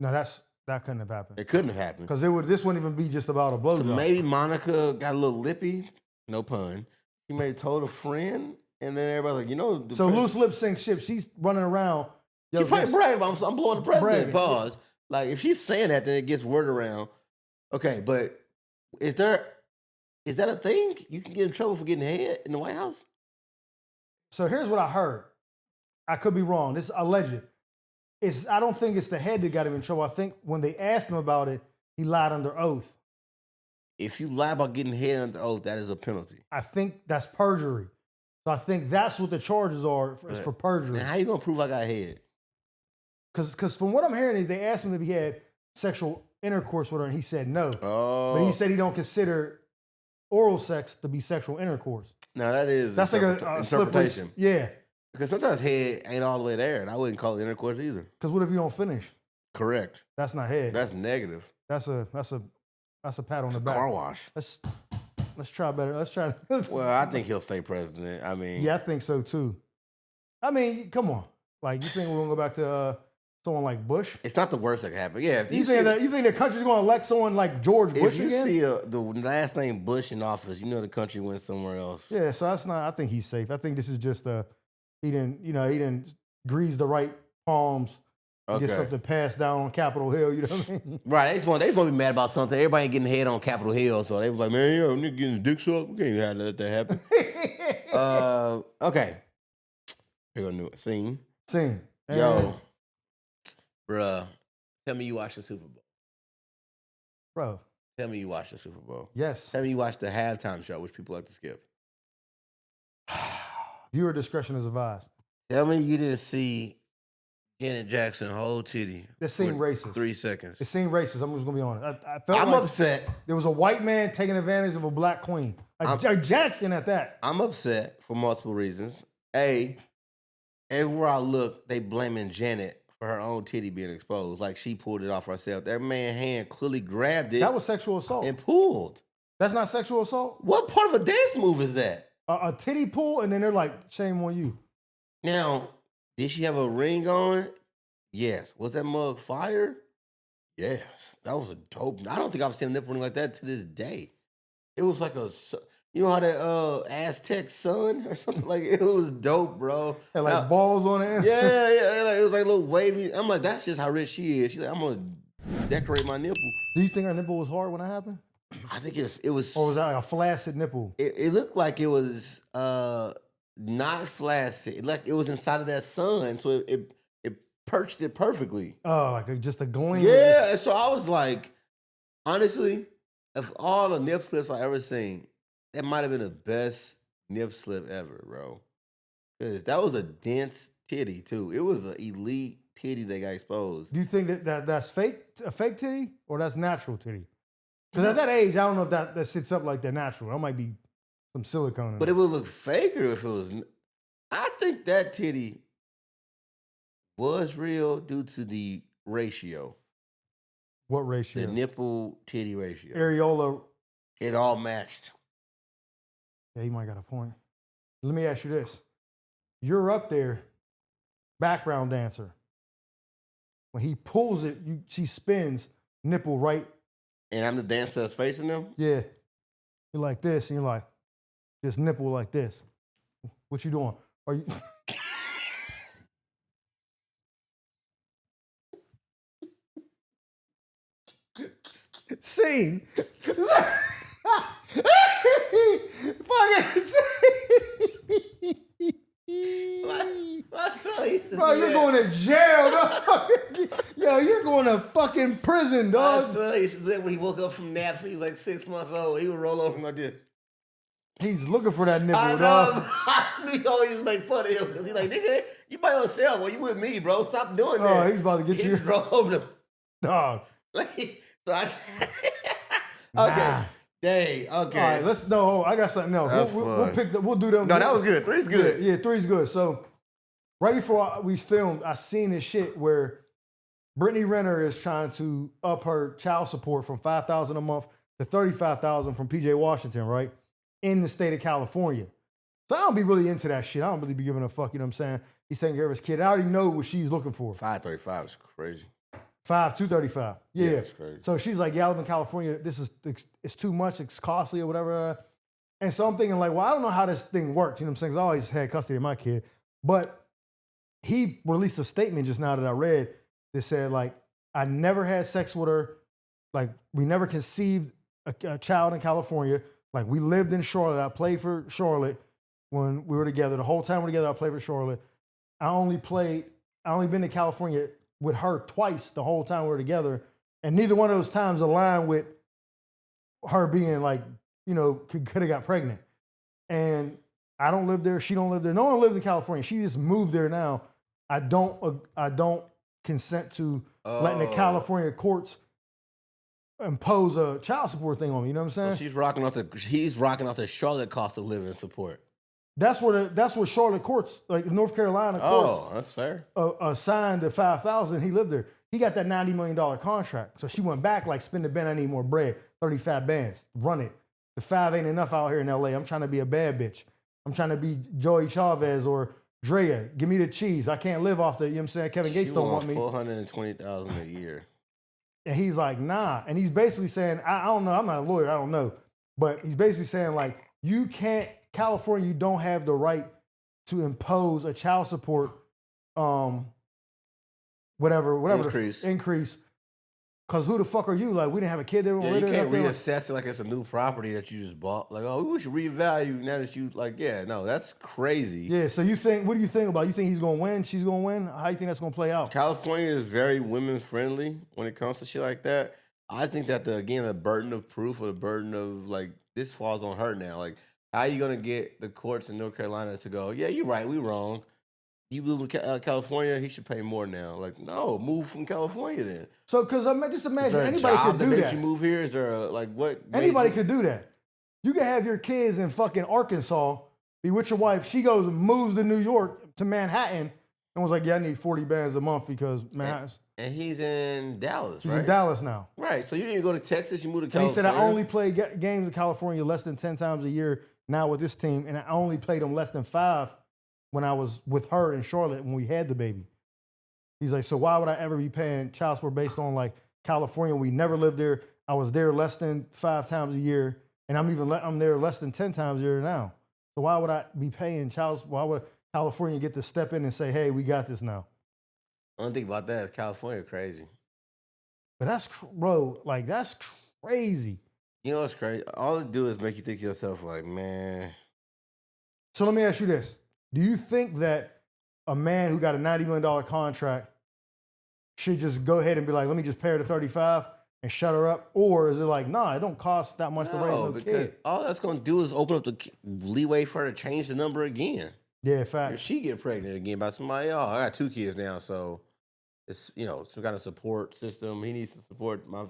No, that couldn't have happened. It couldn't have happened. Because this wouldn't even be just about a blowjob. So maybe Monica got a little lippy, no pun. She may have told a friend, and then everybody's like, So loose lips sink ship. She's running around. She probably bragging about, I'm blowing the president. Bragging. Pause. Like, if she's saying that, then it gets word around. Okay, but is that a thing? You can get in trouble for getting head in the White House? So here's what I heard. I could be wrong. This is alleged. I don't think it's the head that got him in trouble. I think when they asked him about it, he lied under oath. If you lie about getting head under oath, that is a penalty. I think that's perjury. So I think that's what the charges are is for perjury. Now, how you gonna prove I got head? Because from what I'm hearing, they asked him if he had sexual intercourse with her, and he said no. Oh. But he said he don't consider oral sex to be sexual intercourse. Now that's like a interpretation. Yeah. Because sometimes head ain't all the way there, and I wouldn't call it intercourse either. Because what if you don't finish? Correct. That's not head. That's negative. That's a pat on the back. Car wash. Let's try better. Let's try. Well, I think he'll stay president. I mean, yeah, I think so too. I mean, come on. Like, you think we're gonna go back to someone like Bush? It's not the worst that could happen. Yeah, you think the country's gonna elect someone like George Bush again? If you see the last name Bush in office, the country went somewhere else. Yeah, so that's not. I think he's safe. I think this is just he didn't grease the right palms. Okay. Get something passed down on Capitol Hill. You know what I mean? Right. They just want to be mad about something. Everybody ain't getting head on Capitol Hill, so they was like, "Man, yo, nigga getting his dick sucked. We can't have let that happen." Okay. Here go new scene. Yo, bruh, tell me you watched the Super Bowl. Bro. Tell me you watched the Super Bowl. Yes. Tell me you watched the halftime show, which people like to skip. Viewer discretion is advised. Tell me you didn't see Janet Jackson whole titty. That seemed racist. 3 seconds. It seemed racist. I'm just gonna be honest. I felt I'm upset. There was a white man taking advantage of a black queen. Like Jackson at that. I'm upset for multiple reasons. A, everywhere I look, they blaming Janet for her own titty being exposed. Like she pulled it off herself. That man's hand clearly grabbed it. That was sexual assault. And pulled. That's not sexual assault? What part of a dance move is that? A titty pull, and then they're like, shame on you. Now, did she have a ring on? Yes. Was that mug fire? Yes. That was a dope. I don't think I've seen a nipple ring like that to this day. It was like you know how that Aztec sun or something like it was dope, bro. Had like balls on it. Yeah. Like, it was like a little wavy. I'm like, that's just how rich she is. She's like, I'm gonna decorate my nipple. Do you think her nipple was hard when that happened? I think it was. Or was that like a flaccid nipple? It looked like it was not flaccid. Like it was inside of that sun, so it perched it perfectly. Oh, like just a gleam. Yeah, so I was like, honestly, of all the nip slips I ever seen, that might have been the best nip slip ever, bro. Because that was a dense titty too. It was an elite titty that got exposed. Do you think that's fake, a fake titty, or that's natural titty? Because at that age, I don't know if that sits up like that natural. That might be some silicone. But it would look faker if it was. I think that titty was real due to the ratio. What ratio? The nipple titty ratio. Areola. It all matched. Yeah, you might got a point. Let me ask you this. You're up there, background dancer. When he pulls it, she spins, nipple right. And I'm the dancer that's facing them? Yeah. You're like this, and you're like, this nipple like this. What you doing? Are you... Scene. Fucking My son used to bro, do you're that. going to jail, dog. Yo, you're going to fucking prison, My dog. son used to do that when he woke up from naps. He was like 6 months old. He would roll over like this. He's looking for that nipple, I dog. know. We always used to make fun of him because he's like, nigga, you by yourself. Well, you with me, bro. Stop doing that. Oh, he's about to get he you. just roll over them. Dog. Like, so I, Nah. okay. Dang, okay. All right, I got something else. We'll do them. No, that was good. 3's good. Yeah, 3's good. So right before we filmed, I seen this shit where Brittney Renner is trying to up her child support from $5,000 a month to $35,000 from PJ Washington, right? In the state of California. So I don't be really into that shit. I don't really be giving a fuck, you know what I'm saying? He's taking care of his kid. I already know what she's looking for. 535 is crazy. 235. Yeah. That's crazy. So she's like, yeah, I live in California. It's too much. It's costly or whatever. And so I'm thinking like, well, I don't know how this thing works. You know what I'm saying? 'Cause I always had custody of my kid. But he released a statement just now that I read that said like, I never had sex with her. Like we never conceived a child in California. Like we lived in Charlotte. I played for Charlotte when we were together. The whole time we were together, I played for Charlotte. I only been to California with her twice the whole time we were together. And neither one of those times aligned with her being like, you know, could have got pregnant. And I don't live there. She don't live there. No one lived in California. She just moved there now. I don't consent to letting the California courts impose a child support thing on me. You know what I'm saying? So he's rocking off the Charlotte cost of living support. That's what Charlotte courts, like North Carolina courts. Oh, that's fair. Signed the $5,000. He lived there. He got that $90 million contract. So she went back like, spend the band. I need more bread. 35 bands. Run it. The 5 ain't enough out here in LA. I'm trying to be a bad bitch. I'm trying to be Joey Chavez or Drea. Give me the cheese. I can't live off the, you know what I'm saying? Kevin Gates don't want me. $420,000 a year. And he's like, nah. And he's basically saying, I don't know. I'm not a lawyer. I don't know. But he's basically saying like, you can't, California, you don't have the right to impose a child support, whatever increase. Because who the fuck are you? Like, we didn't have a kid there. Yeah, you can't reassess it like it's a new property that you just bought. Like, oh, we should revalue now that you, like, yeah, no, that's crazy. Yeah, so what do you think about it? You think he's going to win? She's going to win? How do you think that's going to play out? California is very women-friendly when it comes to shit like that. I think that, the burden of proof or the burden of, like, this falls on her now. Like, how are you going to get the courts in North Carolina to go, yeah, you're right, we wrong. You move in California, he should pay more now. Like, no, move from California then. So, because just imagine anybody anybody could do that. You move here? Is there what? Anybody could do that. You could have your kids in fucking Arkansas, be with your wife. She goes and moves to New York, to Manhattan, and was like, yeah, I need 40 bands a month because Manhattan's. And he's in Dallas, He's right? in Dallas now. Right. So you didn't go to Texas, you moved to And California. he said, I only play games in California less than 10 times a year now with this team, and I only played them less than 5 when I was with her in Charlotte when we had the baby. He's like, so why would I ever be paying child support based on like California? We never lived there. I was there less than 5 times a year, and I'm there less than 10 times a year now. So why would I be paying child support? Why would California get to step in and say, hey, we got this now? Only thing about that is California crazy. But that's crazy. You know what's crazy? All it do is make you think to yourself, like, man. So let me ask you this. Do you think that a man who got a $90 million contract should just go ahead and be like, let me just pay her the 35 and shut her up? Or is it like, nah, it don't cost that much to raise no kid? All that's going to do is open up the leeway for her to change the number again. Yeah, fact. If she get pregnant again by somebody, I got 2 kids now, so it's, some kind of support system. He needs to support my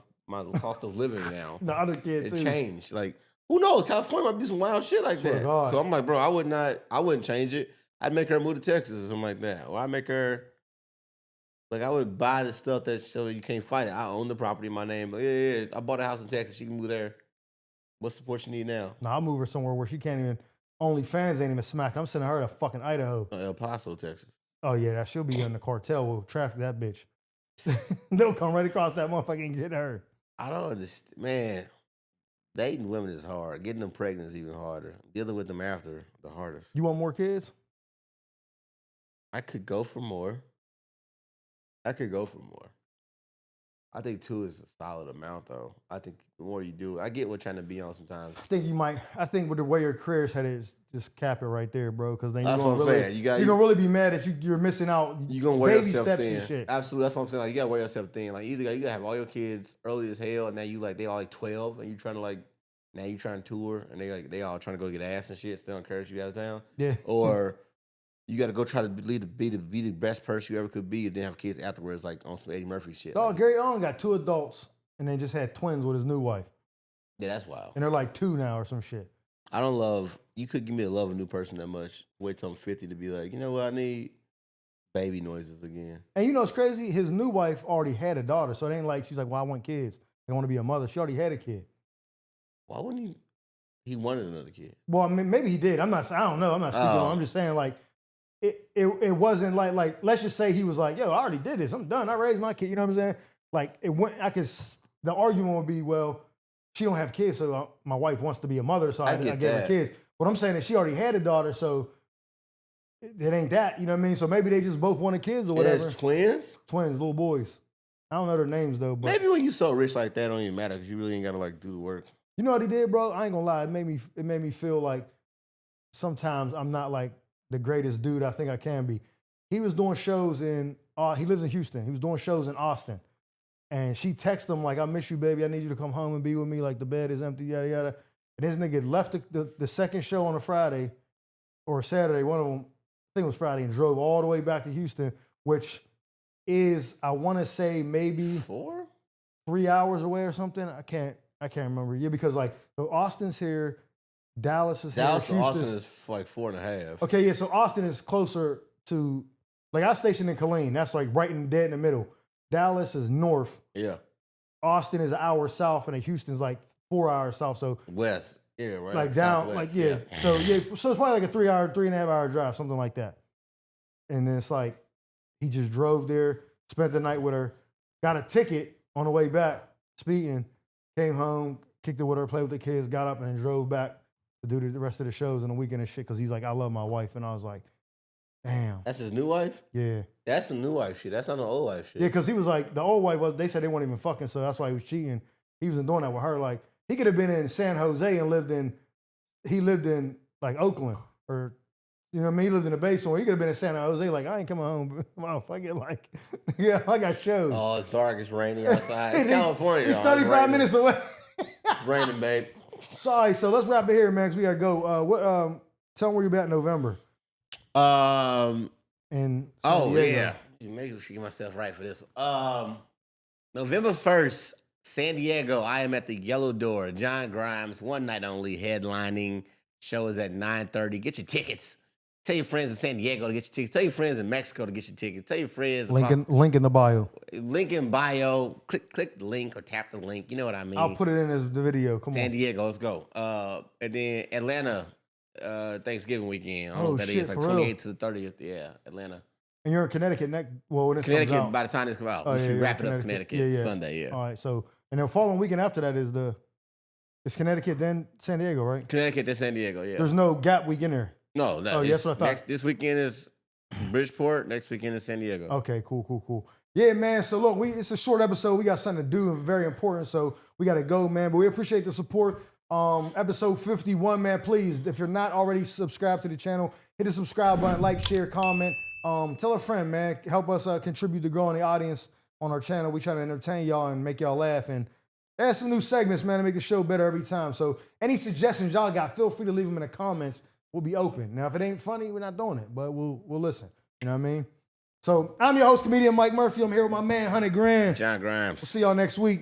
cost of living now. The other kid, too. It changed. Like, who knows? California might be some wild shit like that. God. So I'm like, bro, I wouldn't change it. I'd make her move to Texas or something like that. Or I'd make her, like, I would buy the stuff that so you can't fight it. I own the property in my name. Like, yeah, I bought a house in Texas. She can move there. What support she need now? Nah, I'll move her somewhere where she can't even, OnlyFans ain't even smacking. I'm sending her to fucking Idaho. El Paso, Texas. Oh, yeah, she'll be in the cartel. We'll traffic that bitch. They'll come right across that motherfucker and get her. I don't understand. Man, dating women is hard. Getting them pregnant is even harder. Dealing with them after, the hardest. You want more kids? I could go for more. I think 2 is a solid amount, though. I think the more you do, I get what trying to be on sometimes. I think with the way your career's headed, is just cap it right there, bro. Because then you're That's what I'm saying. you're gonna really be mad that you're missing out. You're gonna wear baby yourself steps thin. and shit. Absolutely, that's what I'm saying. Like, you gotta wear yourself thin. Like, either you gotta have all your kids early as hell, and now they all like 12, and you trying to now you trying to tour, and they all trying to go get ass and shit. Still encourage you out of town. Yeah. Or you got to go try to be the best person you ever could be, and then have kids afterwards, like on some Eddie Murphy shit. Dog, Gary Owen got 2 adults and then just had twins with his new wife. Yeah, that's wild. And they're like 2 now or some shit. I don't love, you could give me a love a new person that much. Wait till I'm 50 to be like, you know what, I need baby noises again. And you know what's crazy? His new wife already had a daughter, so it ain't like she's like, well, I want kids. I want to be a mother. She already had a kid. Why wouldn't he? He wanted another kid. Well, I mean, maybe he did. I don't know. I'm not speaking on. I'm just saying, like, it wasn't like let's just say he was like, yo, I already did this. I'm done. I raised my kid. You know what I'm saying? Like, it went. The argument would be, well, she don't have kids, so my wife wants to be a mother, so I gave her kids. What I'm saying is she already had a daughter, so it ain't that. You know what I mean? So maybe they just both wanted kids or whatever. It's twins? Twins, little boys. I don't know their names though. But maybe when you so rich like that, it don't even matter because you really ain't gotta do the work. You know what he did, bro? I ain't gonna lie. It made me feel like sometimes I'm not like the greatest dude I think I can be. He was doing shows he lives in Houston. He was doing shows in Austin. And she texted him like, I miss you, baby. I need you to come home and be with me. Like, the bed is empty, yada, yada. And this nigga left the second show on a Friday or a Saturday, one of them, I think it was Friday, and drove all the way back to Houston, which is, I want to say maybe 3 hours away or something. I can't remember. Yeah, because so Austin's here, Dallas is here. Dallas to Austin is like 4.5. Okay, yeah, so Austin is closer to, I stationed in Killeen. That's dead in the middle. Dallas is north. Yeah. Austin is an hour south, and Houston's 4 hours south. So west. Yeah, right. Like down, Southwest, yeah. So it's probably like a 3.5 hour drive, something like that. And then it's he just drove there, spent the night with her, got a ticket on the way back, speeding, came home, kicked it with her, played with the kids, got up, and then drove back to do the rest of the shows on the weekend and shit. Because he's like, I love my wife, and I was like, damn. That's his new wife? Yeah. That's some new wife shit. That's not the old wife shit. Yeah, because he was like, the old wife they said they weren't even fucking, so that's why he was cheating. He wasn't doing that with her. He could have been in San Jose and lived in Oakland, or, you know what I mean? He lived in the Bay somewhere. He could have been in San Jose, I ain't coming home. Motherfucker, yeah, I got shows. Oh, it's dark, it's rainy outside. It's California. It's 35 minutes away. It's raining, babe. Sorry, so let's wrap it here, man, because we got to go. Tell them where you're at in November. And yeah. Maybe I should get myself right for this one. November 1st, San Diego, I am at the Yellow Door. John Grimes, one night only, headlining. Show is at 9:30. Get your tickets Tell your friends in San Diego to get your tickets. Tell your friends in Mexico to get your tickets. Tell your friends. Link in the bio. Link in bio. Click the link or tap the link. You know what I mean? I'll put it in as the video. Come San on. Diego, let's go. And then Atlanta, Thanksgiving weekend. I don't know what that shit, is. Like for real? 28th to the 30th. Yeah, Atlanta. And you're in Connecticut next. Well, when this Connecticut, comes out. by the time this comes out, Oh, we should yeah, wrap it up Connecticut Sunday, yeah. All right, so, and then following weekend after that is it's Connecticut, then San Diego, right? Connecticut, then San Diego, yeah. There's no gap week in there. No, Oh, yes, what I thought. this weekend is Bridgeport, next weekend is San Diego. Okay, cool. Yeah, man. So look, it's a short episode. We got something to do and very important. So we got to go, man. But we appreciate the support. Episode 51, man. Please, if you're not already subscribed to the channel, hit the subscribe button, like, share, comment. Tell a friend, man. Help us contribute to growing the audience on our channel. We try to entertain y'all and make y'all laugh and add some new segments, man, to make the show better every time. So any suggestions y'all got, feel free to leave them in the comments. We'll be open. Now, if it ain't funny, we're not doing it, but we'll listen. You know what I mean? So I'm your host, comedian Mike Murphy. I'm here with my man, 100 Grand. John Grimes. We'll see y'all next week.